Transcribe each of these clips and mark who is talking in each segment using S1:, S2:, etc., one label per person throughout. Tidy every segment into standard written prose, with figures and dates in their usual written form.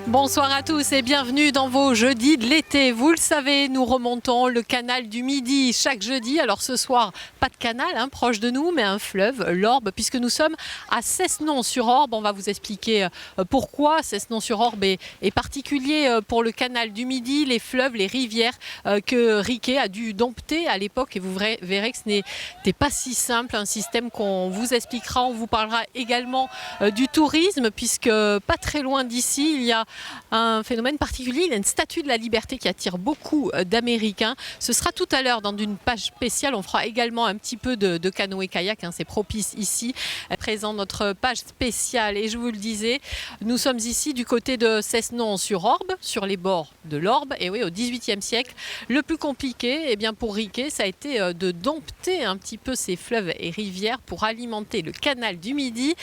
S1: Bonsoir à tous et bienvenue dans vos jeudis de l'été. Vous le savez, nous remontons le canal du Midi chaque jeudi. Alors ce soir, pas de canal proche de nous, mais un fleuve, l'Orbe, puisque nous sommes à Cessenon-sur-Orbe. On va vous expliquer pourquoi Cessenon-sur-Orbe est particulier pour le canal du Midi, les fleuves, les rivières que Riquet a dû dompter à l'époque. Et vous verrez que ce n'était pas si simple, un système qu'on vous expliquera. On vous parlera également du tourisme, puisque pas très loin d'ici, il y a un phénomène particulier, il y a une statue de la liberté qui attire beaucoup d'Américains. Ce sera tout à l'heure dans une page spéciale. On fera également un petit peu de canoë-kayak, c'est propice ici. Présent notre page spéciale et je vous le disais, nous sommes ici du côté de Cessenon-sur-Orbe, sur les bords de l'Orbe. Et oui, au XVIIIe siècle, le plus compliqué pour Riquet, ça a été de dompter un petit peu ces fleuves et rivières pour alimenter le canal du Midi.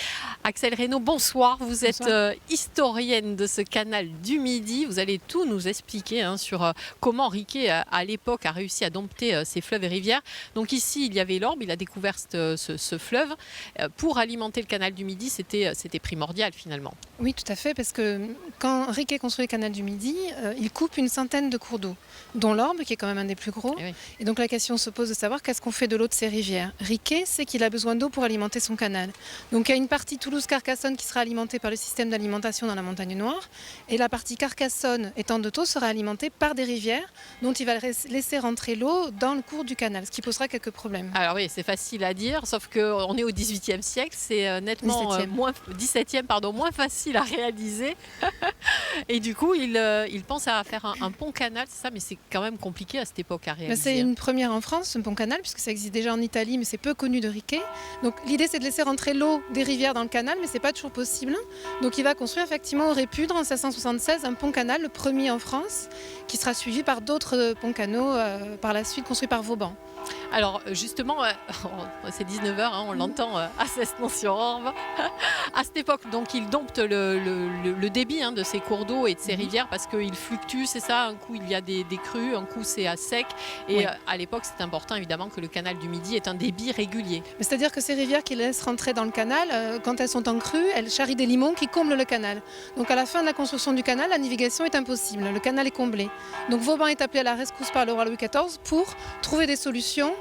S1: Axelle Reynaud, bonsoir. Vous êtes historienne de ce canal du Midi. Vous allez tout nous expliquer sur comment Riquet, à l'époque, a réussi à dompter ces fleuves et rivières. Donc ici, il y avait l'Orbe, il a découvert ce fleuve. Pour alimenter le canal du Midi, c'était primordial finalement.
S2: Oui, tout à fait, parce que quand Riquet construit le canal du Midi, il coupe une centaine de cours d'eau, dont l'Orbe, qui est quand même un des plus gros. Et donc la question se pose de savoir qu'est-ce qu'on fait de l'eau de ces rivières. Riquet sait qu'il a besoin d'eau pour alimenter son canal. Donc il y a une partie Toulouse-Carcassonne qui sera alimentée par le système d'alimentation dans la Montagne Noire. Et la partie Carcassonne, étang de Thau, sera alimentée par des rivières dont il va laisser rentrer l'eau dans le cours du canal, ce qui posera quelques problèmes.
S1: Alors oui, c'est facile à dire, sauf qu'on est au XVIIIe siècle, c'est nettement 17e, moins facile à réaliser. Et du coup, il pense à faire un pont-canal, c'est ça, mais c'est quand même compliqué à cette époque à réaliser.
S2: C'est une première en France, ce pont-canal, puisque ça existe déjà en Italie, mais c'est peu connu de Riquet. Donc l'idée, c'est de laisser rentrer l'eau des rivières dans le canal, mais c'est pas toujours possible. Donc il va construire effectivement au Répudre en 1676 un pont-canal, le premier en France, qui sera suivi par d'autres ponts-canaux par la suite construits par Vauban.
S1: Alors justement, c'est 19h, on l'entend à Cessenon-sur-Orbe. À cette époque, donc, il dompte le débit de ces cours d'eau et de ces rivières parce qu'il fluctue, c'est ça. Un coup, il y a des crues, un coup, c'est à sec. Et à l'époque, c'est important évidemment que le canal du Midi ait un débit régulier.
S2: C'est-à-dire que ces rivières qui laissent rentrer dans le canal, quand elles sont en crue, elles charrient des limons qui comblent le canal. Donc à la fin de la construction du canal, la navigation est impossible. Le canal est comblé. Donc Vauban est appelé à la rescousse par le roi Louis XIV pour trouver des solutions,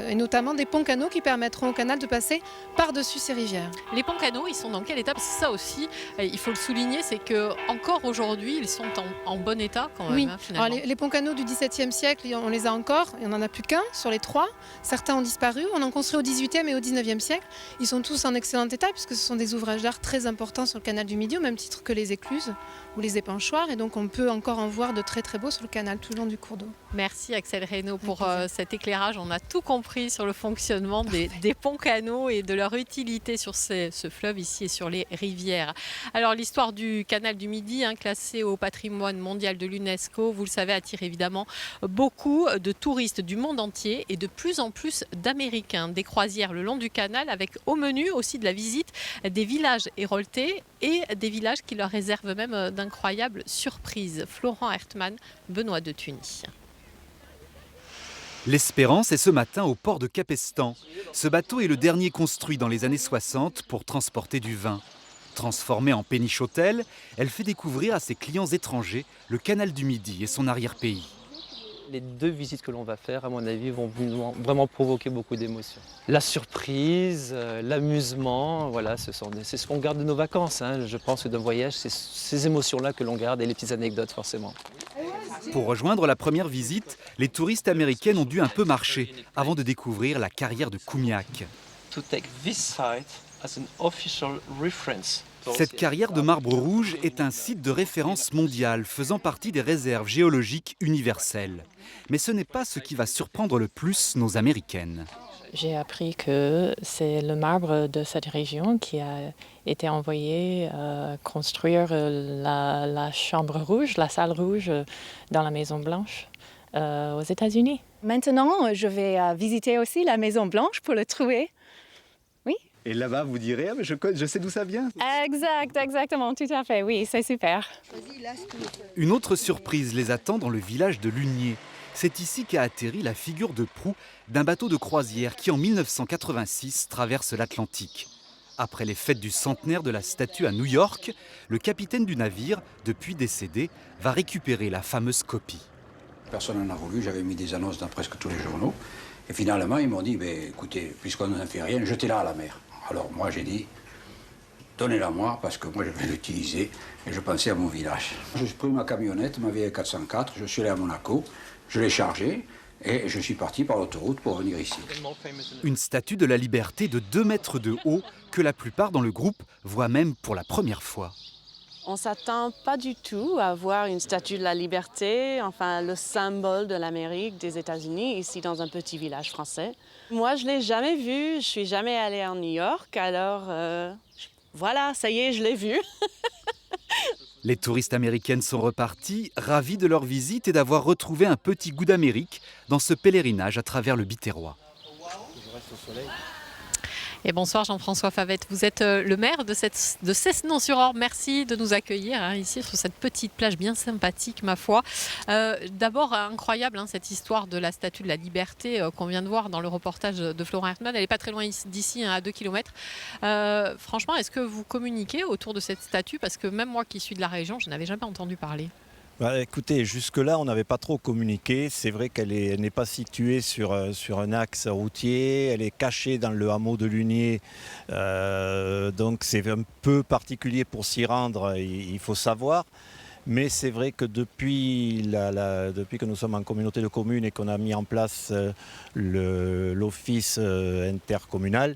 S2: et notamment des ponts-canaux qui permettront au canal de passer par-dessus ces rivières.
S1: Les ponts-canaux, ils sont dans quel état? Parce que ça aussi, il faut le souligner, c'est qu'encore aujourd'hui, ils sont en bon état quand même.
S2: Oui.
S1: Finalement.
S2: Alors, les ponts-canaux du XVIIe siècle, on les a encore. Il n'y en a plus qu'un sur les trois. Certains ont disparu. On en construit au XVIIIe et au XIXe siècle. Ils sont tous en excellent état puisque ce sont des ouvrages d'art très importants sur le canal du Midi, au même titre que les écluses ou les épanchoirs. Et donc on peut encore en voir de très très beaux sur le canal tout le long du cours d'eau.
S1: Merci Axelle Reynaud pour cet éclairage. On a tout compris sur le fonctionnement des ponts-canaux et de leur utilité sur ce fleuve ici et sur les rivières. Alors l'histoire du canal du Midi, classé au patrimoine mondial de l'UNESCO, vous le savez, attire évidemment beaucoup de touristes du monde entier et de plus en plus d'Américains. Des croisières le long du canal avec au menu aussi de la visite des villages héroltés et des villages qui leur réservent même d'incroyables surprises. Florent Hertmann, Benoît de Tunis.
S3: L'Espérance est ce matin au port de Capestan. Ce bateau est le dernier construit dans les années 60 pour transporter du vin. Transformée en péniche hôtel, elle fait découvrir à ses clients étrangers le canal du Midi et son arrière-pays.
S4: Les deux visites que l'on va faire, à mon avis, vont vraiment provoquer beaucoup d'émotions. La surprise, l'amusement, voilà, c'est ce qu'on garde de nos vacances. Je pense que d'un voyage, c'est ces émotions-là que l'on garde et les petites anecdotes forcément.
S3: Pour rejoindre la première visite, les touristes américaines ont dû un peu marcher avant de découvrir la carrière de Koumiak. Cette carrière de marbre rouge est un site de référence mondial faisant partie des réserves géologiques universelles. Mais ce n'est pas ce qui va surprendre le plus nos Américaines.
S5: J'ai appris que c'est le marbre de cette région qui a été envoyé construire la chambre rouge, la salle rouge dans la Maison Blanche aux États-Unis.
S6: Maintenant, je vais visiter aussi la Maison Blanche pour le trouver. Oui.
S3: Et là-bas, vous direz, ah, mais je sais d'où ça vient.
S6: Exactement, tout à fait, oui, c'est super.
S3: Une autre surprise les attend dans le village de Lunier. C'est ici qu'a atterri la figure de proue d'un bateau de croisière qui, en 1986, traverse l'Atlantique. Après les fêtes du centenaire de la statue à New York, le capitaine du navire, depuis décédé, va récupérer la fameuse copie.
S7: Personne n'en a voulu, j'avais mis des annonces dans presque tous les journaux. Et finalement, ils m'ont dit, écoutez, puisqu'on n'en fait rien, jetez-la à la mer. Alors moi, j'ai dit, donnez-la moi, parce que moi, je vais l'utiliser. Et je pensais à mon village. J'ai pris ma camionnette, ma vieille 404, je suis allé à Monaco, je l'ai chargée. Et je suis parti par l'autoroute pour venir ici.
S3: Une statue de la liberté de 2 mètres de haut que la plupart dans le groupe voient même pour la première fois.
S8: On ne s'attend pas du tout à voir une statue de la liberté, enfin le symbole de l'Amérique, des États-Unis, ici dans un petit village français. Moi, je ne l'ai jamais vu, je ne suis jamais allée en New York, alors voilà, ça y est, je l'ai vue.
S3: Les touristes américaines sont reparties, ravies de leur visite et d'avoir retrouvé un petit goût d'Amérique dans ce pèlerinage à travers le Biterrois.
S1: Et bonsoir Jean-François Favette, vous êtes le maire de Cessenon-sur-Orbe. Merci de nous accueillir ici sur cette petite plage bien sympathique, ma foi. D'abord, incroyable cette histoire de la statue de la liberté qu'on vient de voir dans le reportage de Florent Hertman. Elle n'est pas très loin d'ici, à 2 km. Franchement, est-ce que vous communiquez autour de cette statue? Parce que même moi qui suis de la région, je n'avais jamais entendu parler.
S9: Écoutez, jusque-là, on n'avait pas trop communiqué. C'est vrai qu'elle n'est pas située sur un axe routier. Elle est cachée dans le hameau de Lunier. Donc c'est un peu particulier pour s'y rendre, il faut savoir. Mais c'est vrai que depuis que nous sommes en communauté de communes et qu'on a mis en place l'office intercommunal,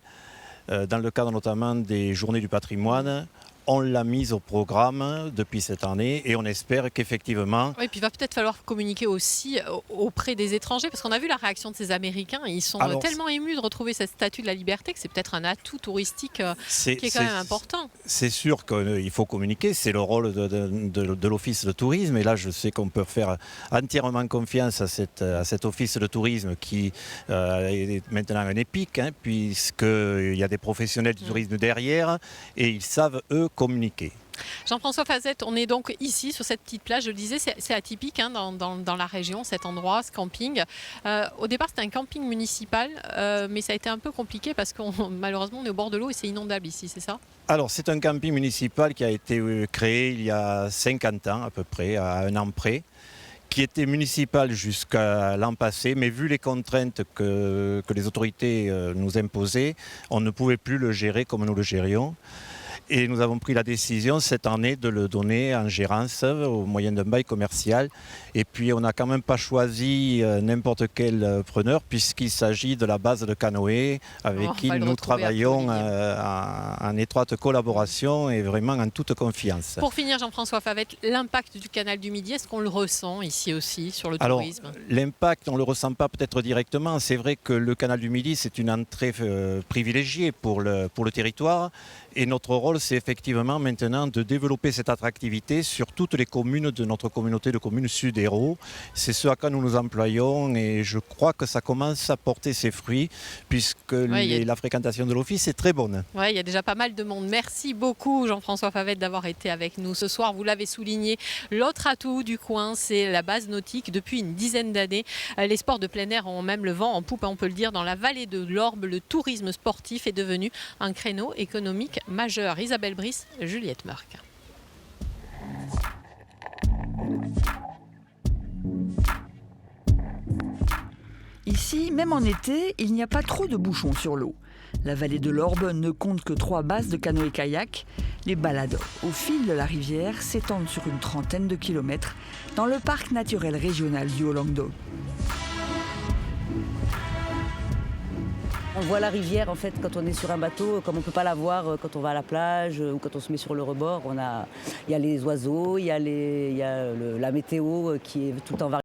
S9: dans le cadre notamment des journées du patrimoine, on l'a mise au programme depuis cette année et on espère qu'effectivement...
S1: Oui, puis il va peut-être falloir communiquer aussi auprès des étrangers, parce qu'on a vu la réaction de ces Américains. Ils sont tellement émus de retrouver cette statue de la liberté que c'est peut-être un atout touristique qui est quand même important. C'est
S9: sûr qu'il faut communiquer, c'est le rôle de l'office de tourisme. Et là, je sais qu'on peut faire entièrement confiance à cet office de tourisme qui est maintenant un EPIC, puisqu'il y a des professionnels du tourisme derrière et ils savent, eux, communiquer.
S1: Jean-François Favette, on est donc ici sur cette petite plage, je le disais, c'est atypique dans la région, cet endroit, ce camping. Au départ c'était un camping municipal, mais ça a été un peu compliqué parce que malheureusement on est au bord de l'eau et c'est inondable ici, c'est ça?
S9: Alors c'est un camping municipal qui a été créé il y a 50 ans à peu près, à un an près, qui était municipal jusqu'à l'an passé, mais vu les contraintes que les autorités nous imposaient, on ne pouvait plus le gérer comme nous le gérions. Et nous avons pris la décision cette année de le donner en gérance au moyen d'un bail commercial. Et puis on n'a quand même pas choisi n'importe quel preneur puisqu'il s'agit de la base de Canoë avec qui nous travaillons en étroite collaboration et vraiment en toute confiance.
S1: Pour finir, Jean-François Favette, l'impact du canal du Midi, est-ce qu'on le ressent ici aussi sur le tourisme?
S9: L'impact, on ne le ressent pas peut-être directement. C'est vrai que le canal du Midi, c'est une entrée privilégiée pour le territoire. Et notre rôle, c'est effectivement maintenant de développer cette attractivité sur toutes les communes de notre communauté de communes Sud-Hérault. C'est ce à quoi nous nous employons et je crois que ça commence à porter ses fruits puisque la fréquentation de l'office est très bonne.
S1: Oui, il y a déjà pas mal de monde. Merci beaucoup Jean-François Favette d'avoir été avec nous ce soir. Vous l'avez souligné, l'autre atout du coin, c'est la base nautique. Depuis une dizaine d'années, les sports de plein air ont même le vent en poupe, on peut le dire. Dans la vallée de l'Orbe, le tourisme sportif est devenu un créneau économique majeur. Isabelle Brice, Juliette Marc.
S10: Ici, même en été, il n'y a pas trop de bouchons sur l'eau. La vallée de l'Orbe ne compte que 3 bases de canoë-kayak. Les balades au fil de la rivière s'étendent sur une trentaine de kilomètres dans le parc naturel régional du Haut-Languedoc.
S11: On voit la rivière en fait quand on est sur un bateau, comme on ne peut pas la voir quand on va à la plage ou quand on se met sur le rebord. Il y a les oiseaux, il y a la météo qui est tout en variation.